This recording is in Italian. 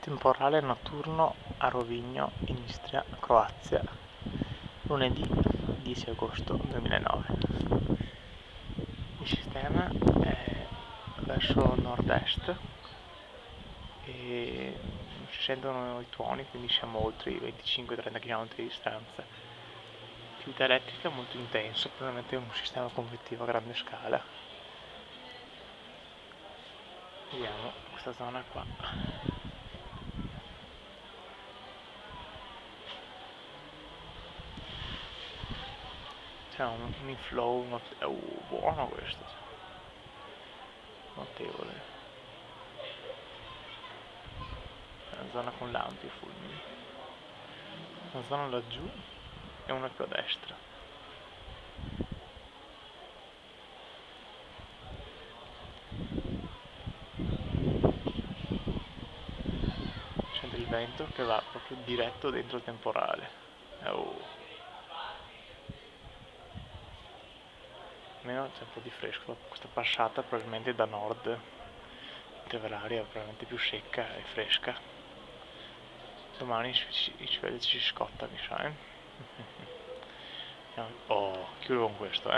Temporale notturno a Rovigno, in Istria, Croazia, lunedì 10 agosto 2009. Il sistema è verso nord-est e non si sentono i tuoni, quindi siamo oltre i 25-30 km di distanza. Attività elettrica molto intensa, probabilmente un sistema convettivo a grande scala. Vediamo questa zona qua. C'è un inflow buono questo, notevole. È una zona con lampi e fulmini. Una zona laggiù e una più a destra. C'è del vento che va proprio diretto dentro il temporale. Almeno c'è un po' di fresco, questa passata probabilmente da nord, mentre l'aria è probabilmente più secca e fresca. Domani ci scotta, mi sa, Oh, chiudo con questo,